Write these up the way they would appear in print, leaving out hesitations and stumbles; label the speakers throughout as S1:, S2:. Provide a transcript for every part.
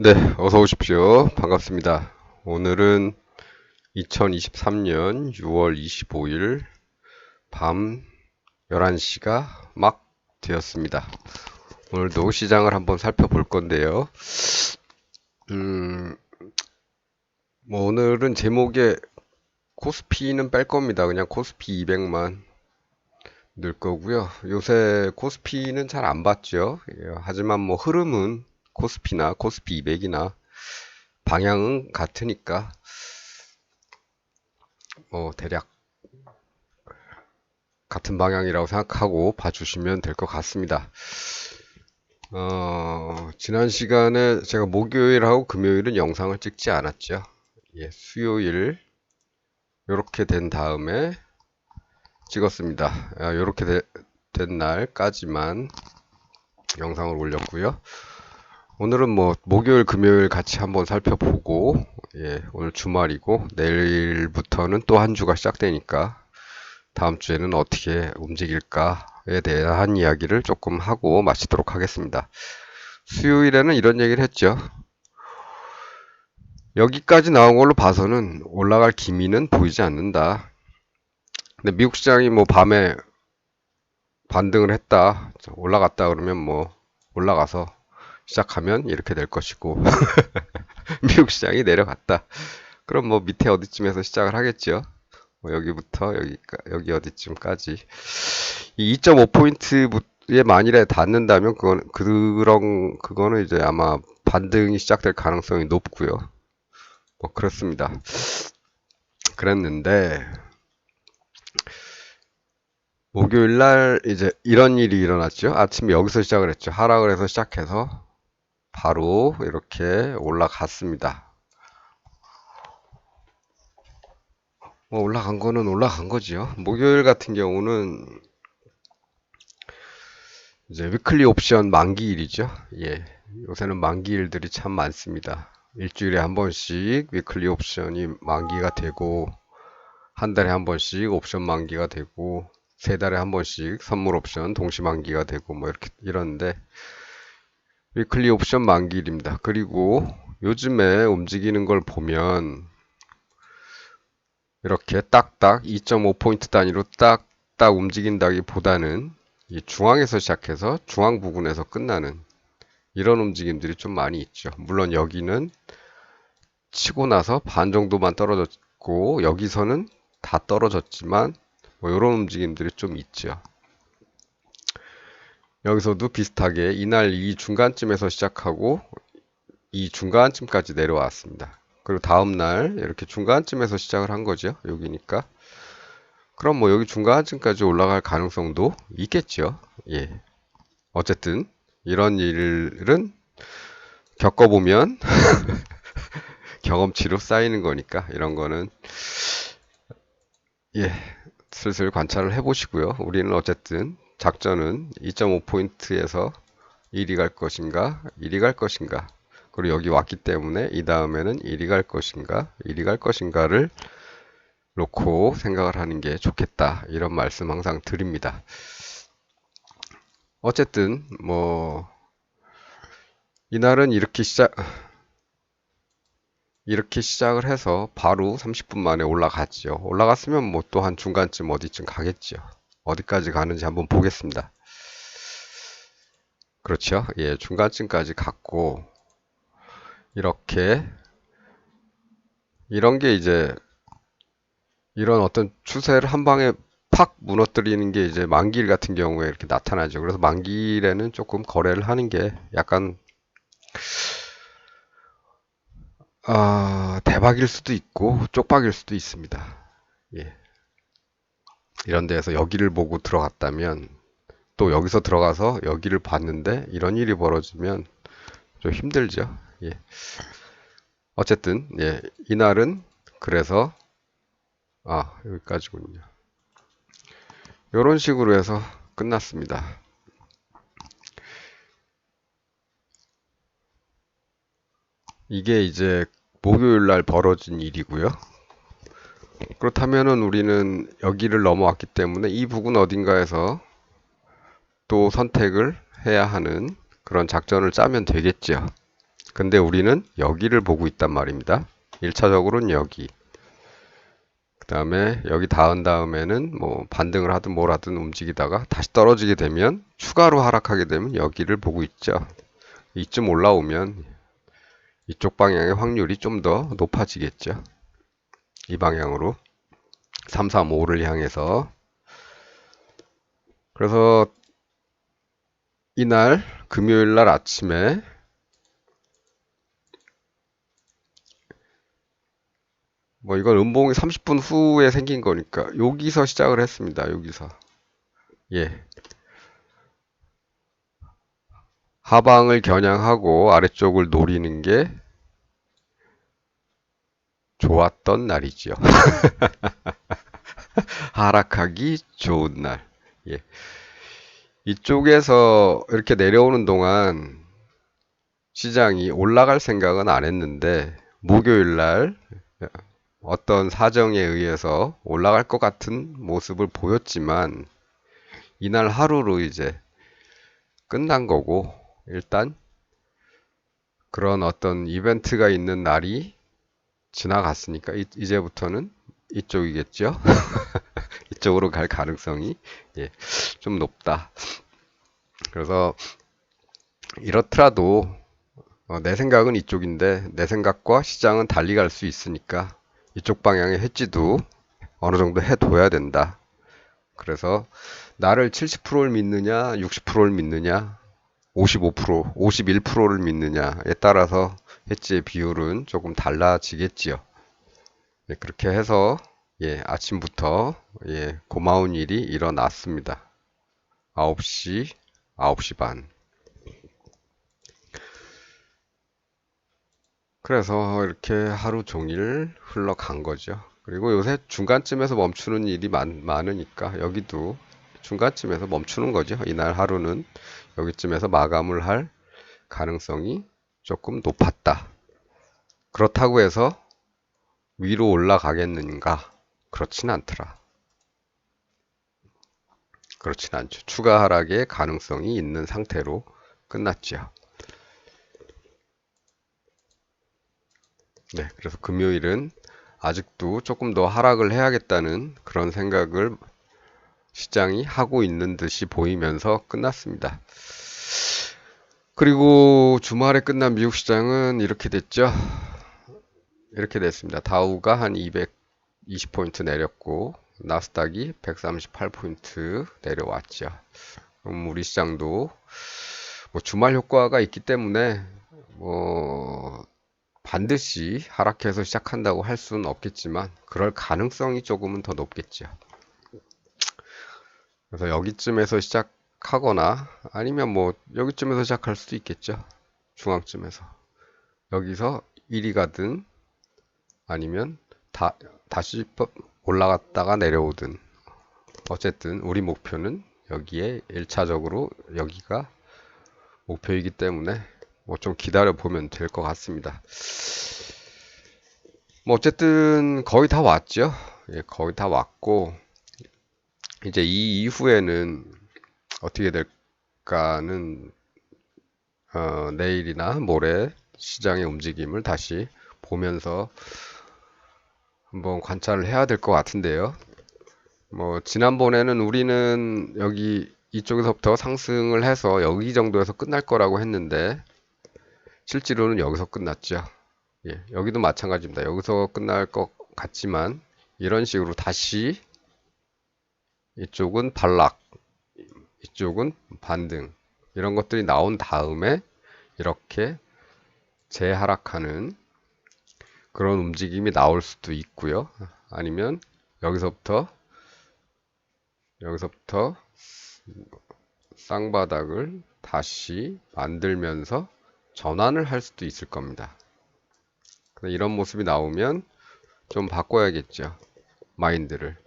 S1: 네, 어서 오십시오. 반갑습니다. 오늘은 2023년 6월 25일 밤 11시가 막 되었습니다. 오늘도 시장을 한번 살펴볼 건데요. 음, 오늘은 제목에 코스피는 뺄 겁니다. 그냥 코스피 200만 넣을 거고요. 요새 코스피는 잘 안 봤죠. 하지만 흐름은 코스피나 코스피 200이나 방향은 같으니까 대략 같은 방향이라고 생각하고 봐주시면 될 것 같습니다. 지난 시간에 제가 목요일하고 금요일은 영상을 찍지 않았죠. 수요일 이렇게 된 다음에 찍었습니다. 이렇게 된 날까지만 영상을 올렸고요. 오늘은 목요일, 금요일 같이 한번 살펴보고, 오늘 주말이고 내일부터는 또 한 주가 시작되니까 다음 주에는 어떻게 움직일까에 대한 이야기를 조금 하고 마치도록 하겠습니다. 수요일에는 이런 얘기를 했죠. 여기까지 나온 걸로 봐서는 올라갈 기미는 보이지 않는다. 근데 미국 시장이 밤에 반등을 했다, 올라갔다 그러면 올라가서 시작하면 이렇게 될 것이고 미국 시장이 내려갔다. 그럼 밑에 어디쯤에서 시작을 하겠죠. 여기부터 여기 어디쯤까지 이 2.5포인트에 만일에 닿는다면 그거는 이제 아마 반등이 시작될 가능성이 높고요. 그렇습니다. 그랬는데 목요일 날 이제 이런 일이 일어났죠. 아침에 여기서 시작을 했죠. 하락을 해서 시작해서 바로 이렇게 올라갔습니다. 올라간 거는 올라간 거지요. 목요일 같은 경우는 이제 위클리 옵션 만기일이죠. 요새는 만기일들이 참 많습니다. 일주일에 한 번씩 위클리 옵션이 만기가 되고, 한 달에 한 번씩 옵션 만기가 되고, 세 달에 한 번씩 선물 옵션 동시 만기가 되고, 이러는데, 위클리 옵션 만기일입니다. 그리고 요즘에 움직이는 걸 보면, 이렇게 딱딱 2.5포인트 단위로 딱딱 움직인다기보다는 이 중앙에서 시작해서 중앙 부근에서 끝나는 이런 움직임들이 좀 많이 있죠. 물론 여기는 치고 나서 반 정도만 떨어졌고 여기서는 다 떨어졌지만 이런 움직임들이 좀 있죠. 여기서도 비슷하게 이날 이 중간쯤에서 시작하고 이 중간쯤까지 내려왔습니다. 그리고 다음날 이렇게 중간쯤에서 시작을 한 거죠. 여기니까. 그럼 여기 중간쯤까지 올라갈 가능성도 있겠죠. 어쨌든 이런 일은 겪어보면 경험치로 쌓이는 거니까 이런 거는 슬슬 관찰을 해보시고요. 우리는 어쨌든 작전은 2.5포인트에서 1이 갈 것인가, 1이 갈 것인가, 그리고 여기 왔기 때문에 이 다음에는 1이 갈 것인가, 1이 갈 것인가를 놓고 생각을 하는 게 좋겠다. 이런 말씀 항상 드립니다. 어쨌든 이날은 이렇게 시작을 해서 바로 30분 만에 올라갔죠. 올라갔으면 또 한 중간쯤 어디쯤 가겠죠. 어디까지 가는지 한번 보겠습니다. 그렇죠. 중간쯤까지 갔고 이렇게 이런 게 이제 이런 어떤 추세를 한 방에 팍 무너뜨리는 게 이제 만기일 같은 경우에 이렇게 나타나죠. 그래서 만기일에는 조금 거래를 하는 게 약간 대박일 수도 있고 쪽박일 수도 있습니다. 이런 데에서 여기를 보고 들어갔다면 또 여기서 들어가서 여기를 봤는데 이런 일이 벌어지면 좀 힘들죠. 어쨌든 이날은 그래서 여기까지군요. 이런 식으로 해서 끝났습니다. 이게 이제 목요일 날 벌어진 일이고요. 그렇다면은 우리는 여기를 넘어왔기 때문에 이 부근 어딘가에서 또 선택을 해야 하는 그런 작전을 짜면 되겠죠. 근데 우리는 여기를 보고 있단 말입니다. 1차적으로는 여기. 그 다음에 여기 닿은 다음에는 뭐 반등을 하든 뭘 하든 움직이다가 다시 떨어지게 되면 추가로 하락하게 되면 여기를 보고 있죠. 이쯤 올라오면 이쪽 방향의 확률이 좀 더 높아지겠죠. 이 방향으로 3, 3, 5를 향해서. 그래서 이날 금요일 날 아침에 뭐 이건 음봉이 30분 후에 생긴 거니까 여기서 시작을 했습니다. 여기서. 예. 하방을 겨냥하고 아래쪽을 노리는 게 좋았던 날이지요. 하락하기 좋은 날. 예. 이쪽에서 이렇게 내려오는 동안 시장이 올라갈 생각은 안 했는데 목요일 날 어떤 사정에 의해서 올라갈 것 같은 모습을 보였지만 이날 하루로 이제 끝난 거고 일단 그런 어떤 이벤트가 있는 날이 지나갔으니까 이제부터는 이쪽이겠죠. 이쪽으로 갈 가능성이 예, 좀 높다. 그래서 이렇더라도 내 생각은 이쪽인데 내 생각과 시장은 달리 갈 수 있으니까 이쪽 방향의 해지도 어느 정도 해둬야 된다. 그래서 나를 70%를 믿느냐, 60%를 믿느냐, 55%, 51%를 믿느냐에 따라서 해지의 비율은 조금 달라지겠지요. 예, 그렇게 해서 예, 아침부터 예, 고마운 일이 일어났습니다. 9시, 9시 반. 그래서 이렇게 하루 종일 흘러간 거죠. 그리고 요새 중간쯤에서 멈추는 일이 많으니까 여기도 중간쯤에서 멈추는 거죠. 이날 하루는 여기쯤에서 마감을 할 가능성이 조금 높았다. 그렇다고 해서 위로 올라가겠는가? 그렇진 않더라. 그렇진 않죠. 추가 하락의 가능성이 있는 상태로 끝났죠. 네, 그래서 금요일은 아직도 조금 더 하락을 해야겠다는 그런 생각을 시장이 하고 있는 듯이 보이면서 끝났습니다. 그리고 주말에 끝난 미국 시장은 이렇게 됐죠. 이렇게 됐습니다. 다우가 한 220포인트 내렸고 나스닥이 138포인트 내려왔죠. 그럼 우리 시장도 뭐 주말 효과가 있기 때문에 뭐 반드시 하락해서 시작한다고 할 수는 없겠지만 그럴 가능성이 조금은 더 높겠죠. 그래서 여기쯤에서 시작하거나 아니면 뭐 여기쯤에서 시작할 수도 있겠죠. 중앙쯤에서. 여기서 1위 가든 아니면 다시 올라갔다가 내려오든 어쨌든 우리 목표는 여기에 1차적으로 여기가 목표이기 때문에 뭐 좀 기다려 보면 될 것 같습니다. 뭐 어쨌든 거의 다 왔죠. 예, 거의 다 왔고 이제 이 이후에는 어떻게 될까는 내일이나 모레 시장의 움직임을 다시 보면서 한번 관찰을 해야 될 것 같은데요. 뭐 지난번에는 우리는 여기 이쪽에서부터 상승을 해서 여기 정도에서 끝날 거라고 했는데 실제로는 여기서 끝났죠. 예, 여기도 마찬가지입니다. 여기서 끝날 것 같지만 이런 식으로 다시 이쪽은 반락, 이쪽은 반등 이런 것들이 나온 다음에 이렇게 재하락하는 그런 움직임이 나올 수도 있고요. 아니면 여기서부터 쌍바닥을 다시 만들면서 전환을 할 수도 있을 겁니다. 이런 모습이 나오면 좀 바꿔야겠죠. 마인드를.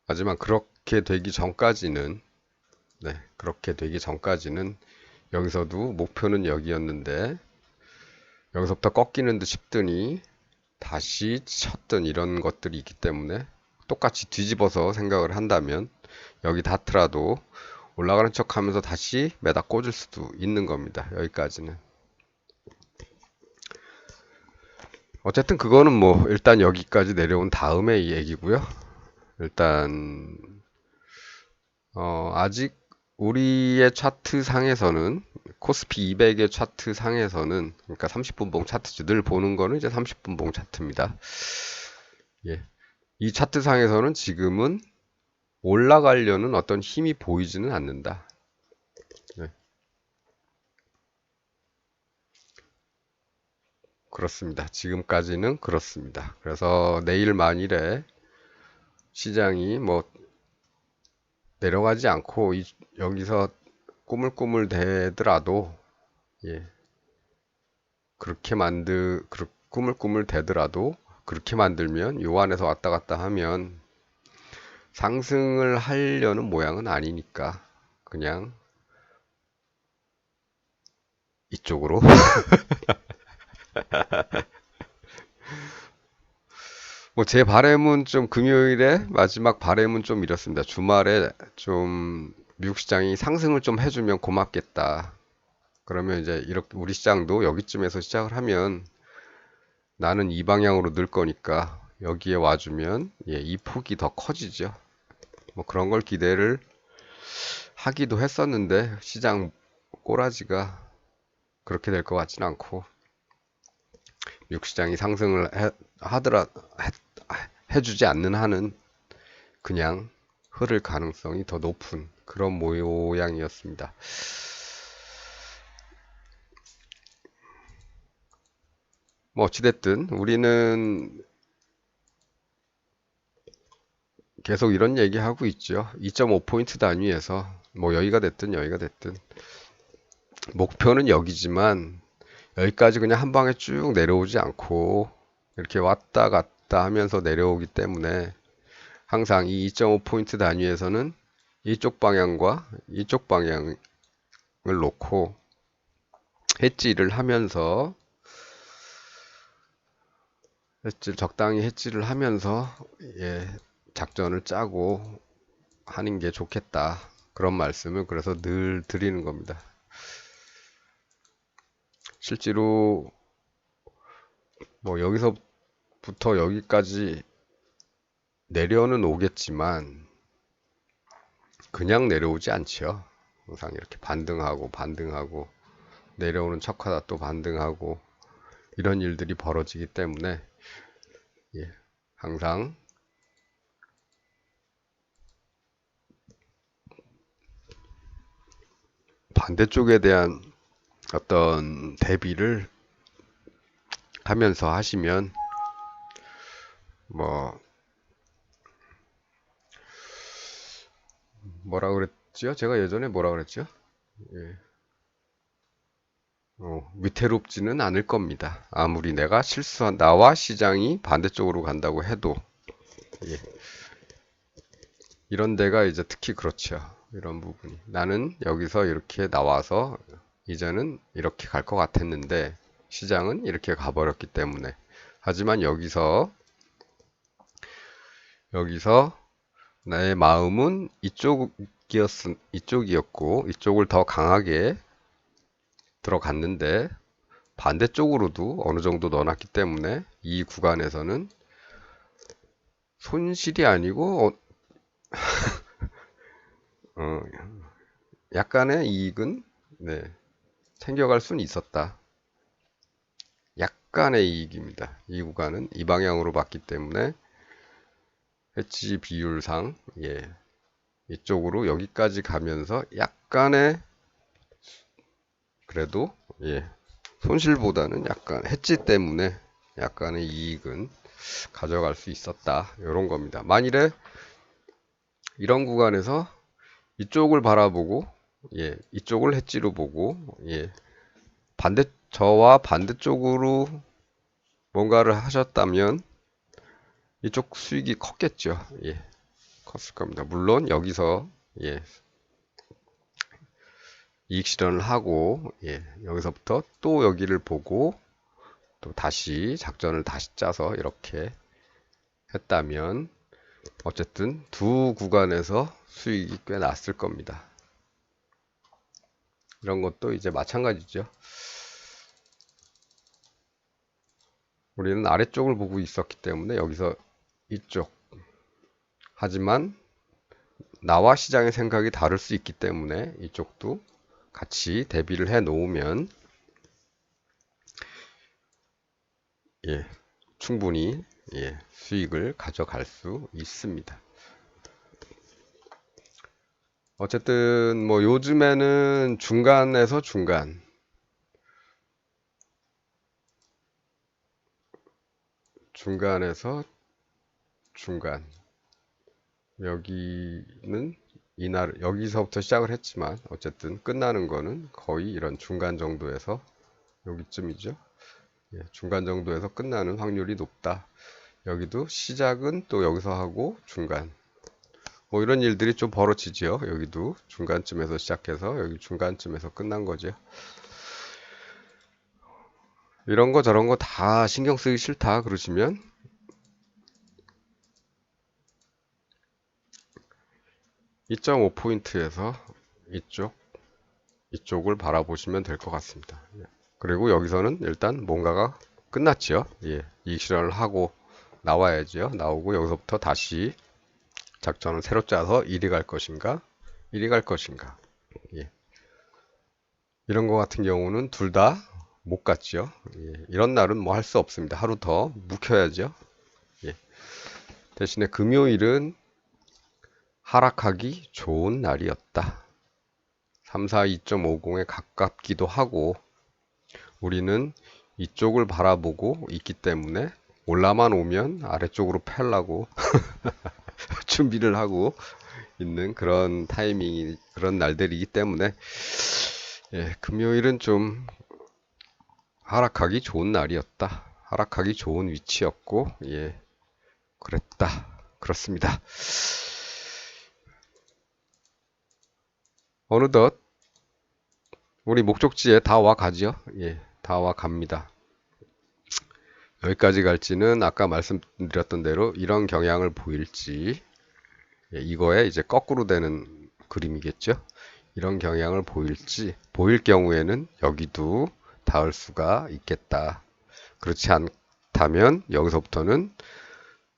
S1: 하지만 그렇게 되기 전까지는 여기서도 목표는 여기였는데 여기서부터 꺾이는 듯 싶더니 다시 쳤던 이런 것들이 있기 때문에 똑같이 뒤집어서 생각을 한다면 여기 닿더라도 올라가는 척 하면서 다시 매다 꽂을 수도 있는 겁니다. 여기까지는. 어쨌든 그거는 뭐 일단 여기까지 내려온 다음의 얘기고요. 일단 아직 우리의 차트 상에서는 코스피 200의 차트 상에서는 그러니까 30분봉 차트죠. 늘 보는 거는 이제 30분봉 차트입니다. 예. 이 차트 상에서는 지금은 올라가려는 어떤 힘이 보이지는 않는다. 네. 그렇습니다. 지금까지는 그렇습니다. 그래서 내일 만일에 시장이 뭐 내려가지 않고 여기서 꾸물꾸물 대더라도 예, 꾸물꾸물 대더라도 그렇게 만들면 요 안에서 왔다 갔다 하면 상승을 하려는 모양은 아니니까 그냥 이쪽으로 뭐 제 바람은 좀 금요일에 마지막 바람은 좀 이렇습니다. 주말에 좀 미국 시장이 상승을 좀 해주면 고맙겠다. 그러면 이제 이렇게 우리 시장도 여기쯤에서 시작을 하면 나는 이 방향으로 늘 거니까 여기에 와주면 예, 이 폭이 더 커지죠. 뭐 그런 걸 기대를 하기도 했었는데 시장 꼬라지가 그렇게 될 것 같지는 않고 미국 시장이 상승을 해주지 않는 한은 그냥 흐를 가능성이 더 높은 그런 모양이었습니다. 뭐 어찌됐든 우리는 계속 이런 얘기하고 있죠. 2.5포인트 단위에서 뭐 여기가 됐든 여기가 됐든 목표는 여기지만 여기까지 그냥 한 방에 쭉 내려오지 않고 이렇게 왔다 갔다 하면서 내려오기 때문에 항상 이 2.5포인트 단위에서는 이쪽 방향과 이쪽 방향을 놓고 해지를 하면서 적당히 해지를 하면서 예, 작전을 짜고 하는 게 좋겠다. 그런 말씀을 그래서 늘 드리는 겁니다. 실제로 뭐 여기서부터 여기까지 내려는 오겠지만 그냥 내려오지 않죠. 항상 이렇게 반등하고 내려오는 척하다 또 반등하고 이런 일들이 벌어지기 때문에 예, 항상 반대쪽에 대한 어떤 대비를 하면서 하시면 뭐 뭐라 그랬죠? 제가 예전에 뭐라 그랬죠? 예. 위태롭지는 않을 겁니다. 아무리 내가 나와 시장이 반대쪽으로 간다고 해도 예. 이런 데가 이제 특히 그렇죠. 이런 부분이 나는 여기서 이렇게 나와서 이제는 이렇게 갈 것 같았는데 시장은 이렇게 가버렸기 때문에 하지만 여기서 나의 마음은 이쪽이었고 이쪽을 더 강하게 들어갔는데 반대쪽으로도 어느 정도 넣어놨기 때문에 이 구간에서는 손실이 아니고 어, 약간의 이익은 네, 챙겨갈 수는 있었다. 약간의 이익입니다. 이 구간은 이 방향으로 봤기 때문에 해치 비율상 예, 이쪽으로 여기까지 가면서 약간의 그래도 예, 손실보다는 약간 해치 때문에 약간의 이익은 가져갈 수 있었다. 이런 겁니다. 만일에 이런 구간에서 이쪽을 바라보고 예, 이쪽을 해지로 보고 예, 저와 반대쪽으로 뭔가를 하셨다면 이쪽 수익이 컸겠죠. 예, 컸을 겁니다. 물론 여기서 예, 이익 실현을 하고 예, 여기서부터 또 여기를 보고 또 다시 작전을 다시 짜서 이렇게 했다면 어쨌든 두 구간에서 수익이 꽤 났을 겁니다. 이런 것도 이제 마찬가지죠. 우리는 아래쪽을 보고 있었기 때문에 여기서 이쪽. 하지만 나와 시장의 생각이 다를 수 있기 때문에 이쪽도 같이 대비를 해 놓으면 예, 충분히 수익을 가져갈 수 있습니다. 어쨌든 뭐 요즘에는 중간에서 중간에서 중간 여기는 이날 여기서부터 시작을 했지만 어쨌든 끝나는 거는 거의 이런 중간 정도에서 여기쯤이죠. 중간 정도에서 끝나는 확률이 높다. 여기도 시작은 또 여기서 하고 중간 뭐 이런 일들이 좀 벌어지죠. 여기도 중간쯤에서 시작해서 여기 중간쯤에서 끝난 거죠. 이런 거 저런 거 다 신경 쓰기 싫다 그러시면 2.5포인트에서 이쪽을 바라보시면 될 것 같습니다. 그리고 여기서는 일단 뭔가가 끝났죠. 이익 실현을 하고 나와야죠. 나오고 여기서부터 다시 작전을 새로 짜서 이리 갈 것인가, 이리 갈 것인가. 이런 거 같은 경우는 둘 다 못 갔죠. 이런 날은 뭐 할 수 없습니다. 하루 더 묵혀야죠. 대신에 금요일은 하락하기 좋은 날이었다. 34 2.50에 가깝기도 하고 우리는 이쪽을 바라보고 있기 때문에 올라만 오면 아래쪽으로 패려고 준비를 하고 있는 그런 타이밍이 그런 날들이기 때문에 금요일은 좀 하락하기 좋은 날이었다. 하락하기 좋은 위치였고 그렇습니다. 어느덧 우리 목적지에 다 와 가죠. 다 와 갑니다. 여기까지 갈지는 아까 말씀드렸던 대로 이런 경향을 보일지 이거에 이제 거꾸로 되는 그림이겠죠. 이런 경향을 보일 경우에는 여기도 닿을 수가 있겠다. 그렇지 않다면 여기서부터는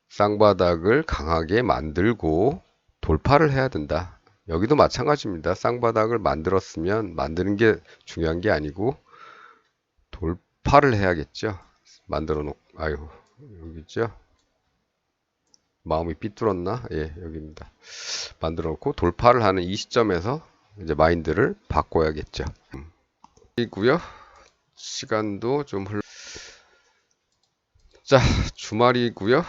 S1: 쌍바닥을 강하게 만들고 돌파를 해야 된다. 여기도 마찬가지입니다. 쌍바닥을 만들었으면 만드는 게 중요한 게 아니고 돌파를 해야겠죠. 만들어 놓고 아유 여기 있죠. 마음이 삐뚤었나? 여기입니다. 만들어 놓고 돌파를 하는 이 시점에서 이제 마인드를 바꿔야겠죠. 이고요. 시간도 좀 자, 주말이고요.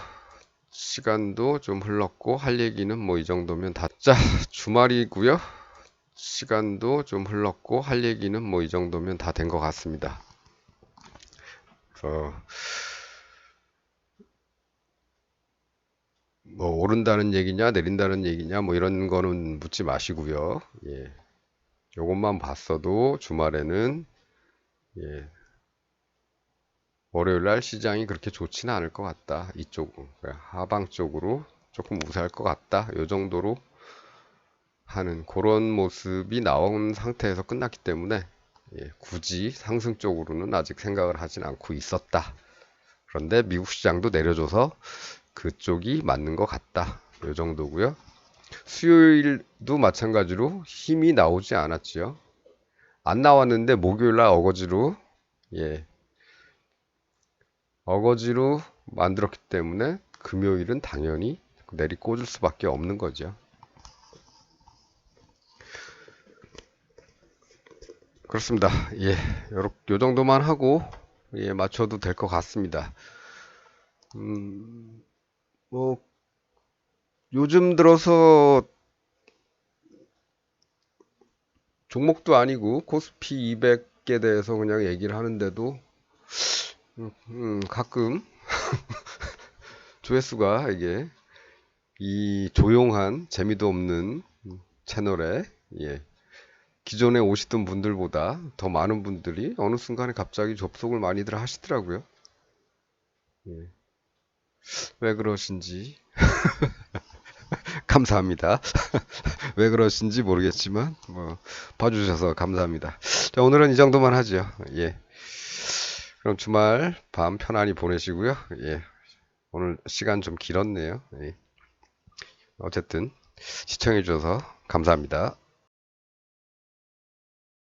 S1: 시간도 좀 흘렀고 할 얘기는 뭐 이 정도면 자, 주말이고요. 시간도 좀 흘렀고 할 얘기는 뭐 이 정도면 다 된 것 같습니다. 뭐 오른다는 얘기냐 내린다는 얘기냐 뭐 이런 거는 묻지 마시고요. 요것만 봤어도 주말에는 월요일 날 시장이 그렇게 좋지는 않을 것 같다. 이쪽 하방 쪽으로 조금 우세할 것 같다. 요 정도로 하는 그런 모습이 나온 상태에서 끝났기 때문에 굳이 상승 쪽으로는 아직 생각을 하진 않고 있었다. 그런데 미국 시장도 내려줘서 그쪽이 맞는 것 같다. 요 정도고요. 수요일도 마찬가지로 힘이 나오지 않았지요. 안 나왔는데 목요일날 어거지로 만들었기 때문에 금요일은 당연히 내리꽂을 수밖에 없는 거죠. 그렇습니다. 요 정도만 하고 맞춰도 될 것 같습니다. 뭐 요즘 들어서 종목도 아니고 코스피 200에 대해서 그냥 얘기를 하는데도 가끔 조회수가 이게 이 조용한 재미도 없는 채널에 기존에 오시던 분들보다 더 많은 분들이 어느 순간에 갑자기 접속을 많이들 하시더라고요. 왜 그러신지 감사합니다. 왜 그러신지 모르겠지만 뭐 봐주셔서 감사합니다. 자, 오늘은 이 정도만 하죠. 예. 그럼 주말 밤 편안히 보내시고요. 예. 오늘 시간 좀 길었네요. 예. 어쨌든 시청해 주셔서 감사합니다.